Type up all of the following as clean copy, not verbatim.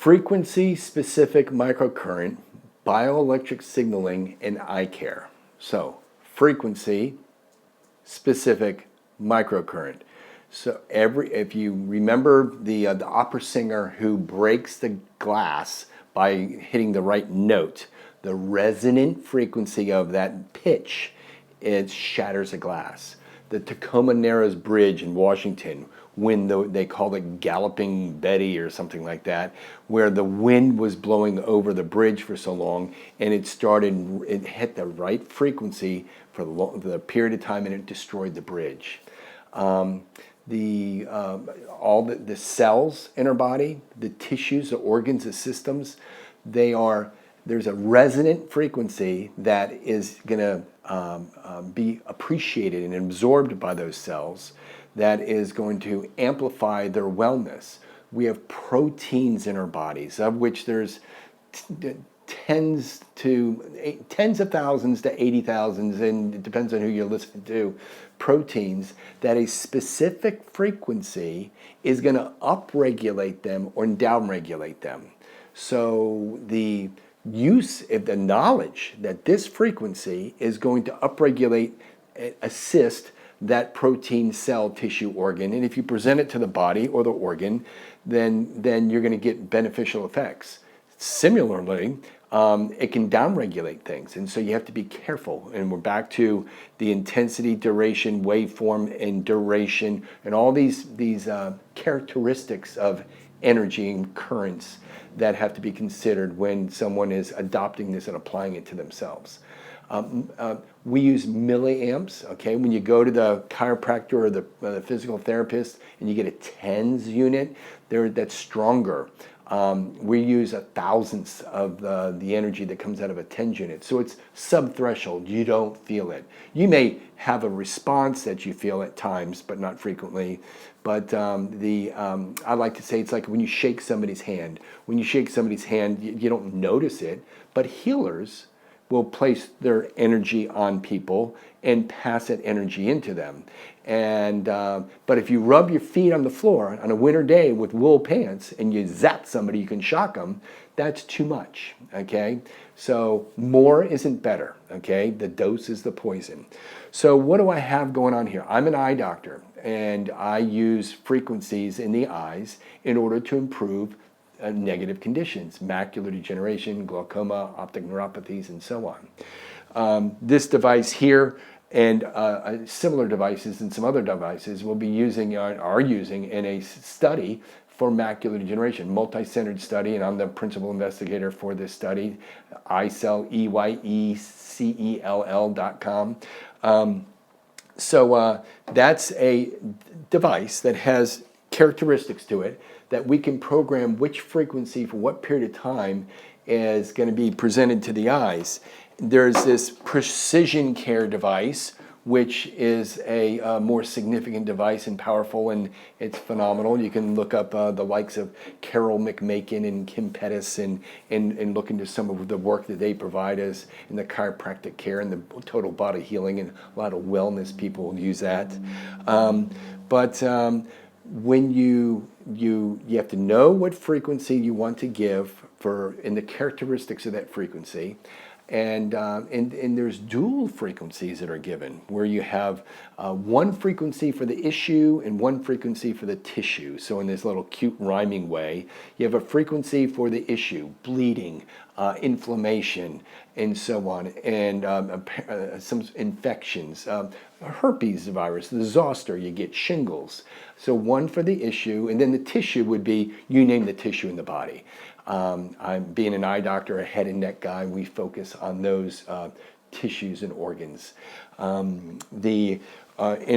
frequency-specific microcurrent, bioelectric signaling, and eye care. So, frequency-specific microcurrent. So if you remember the opera singer who breaks the glass by hitting the right note, the resonant frequency of that pitch, it shatters a glass. The Tacoma Narrows Bridge in Washington, when they call it Galloping Betty or something like that, where the wind was blowing over the bridge for so long, and it hit the right frequency for the period of time, and it destroyed the bridge. All the cells in our body, the tissues, the organs, the systems, there's a resonant frequency that is going to be appreciated and absorbed by those cells that is going to amplify their wellness. We have proteins in our bodies, of which there's tens of thousands to 80,000, and it depends on who you listen to, proteins that a specific frequency is going to upregulate them or downregulate them. So the use of the knowledge that this frequency is going to upregulate, assist that protein, cell, tissue, organ, and if you present it to the body or the organ, then you're going to get beneficial effects. Similarly, it can downregulate things, and so you have to be careful. And we're back to the intensity, duration, waveform, and duration, and all these characteristics of energy and currents that have to be considered when someone is adopting this and applying it to themselves. We use milliamps. Okay, when you go to the chiropractor or the physical therapist and you get a tens unit, that's stronger. We use a thousandth of the energy that comes out of a tens unit. So it's sub-threshold. You don't feel it. You may have a response that you feel at times, but not frequently. But I like to say it's like when you shake somebody's hand. When you shake somebody's hand, you don't notice it. But healers will place their energy on people and pass that energy into them. And but if you rub your feet on the floor on a winter day with wool pants and you zap somebody, you can shock them. That's too much. Okay, so more isn't better. Okay, the dose is the poison. So what do I have going on here? I'm an eye doctor, and I use frequencies in the eyes in order to improve negative conditions, macular degeneration, glaucoma, optic neuropathies, and so on. This device here and similar devices and some other devices are using in a study for macular degeneration, multi-centered study, and I'm the principal investigator for this study, EYECELL, EYECELL.com. So that's a device that has characteristics to it that we can program which frequency for what period of time is going to be presented to the eyes. There's this precision care device, which is a more significant device and powerful, and it's phenomenal. You can look up the likes of Carol McMakin and Kim Pettis and look into some of the work that they provide us in the chiropractic care and the total body healing, and a lot of wellness people use that. When you have to know what frequency you want to give and the characteristics of that frequency. And there's dual frequencies that are given, where you have one frequency for the issue and one frequency for the tissue. So in this little cute rhyming way, you have a frequency for the issue, bleeding, inflammation, and so on, and some infections, herpes virus, the zoster, you get shingles. So one for the issue, and then the tissue would be, you name the tissue in the body. I'm being an eye doctor, a head and neck guy, we focus on those tissues and organs. In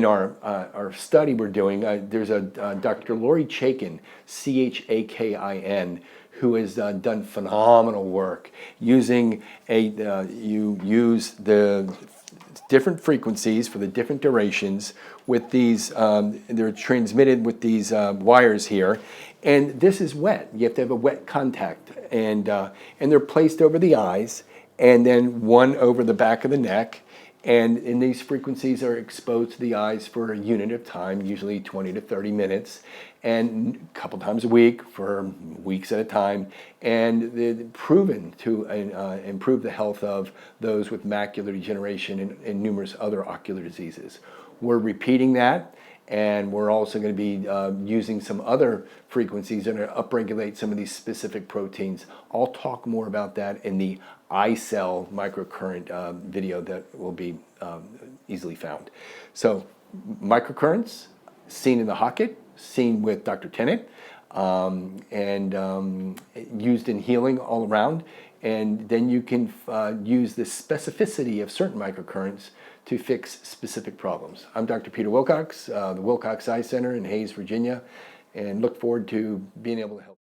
our study we're doing, there's a Dr. Lori Chaikin, Chakin, who has done phenomenal work using you use the different frequencies for the different durations with these, they're transmitted with these wires here. And this is wet. You have to have a wet contact. And they're placed over the eyes, and then one over the back of the neck. And these frequencies are exposed to the eyes for a unit of time, usually 20 to 30 minutes, and a couple times a week for weeks at a time. And they're proven to improve the health of those with macular degeneration and numerous other ocular diseases. We're repeating that. And we're also going to be using some other frequencies that are upregulate some of these specific proteins. I'll talk more about that in the eye cell microcurrent video that will be easily found. So microcurrents, seen in the Hocket, seen with Dr. Tennant, and used in healing all around. And then you can use the specificity of certain microcurrents to fix specific problems. I'm Dr. Peter Wilcox, the Wilcox Eye Center in Hayes, Virginia, and look forward to being able to help.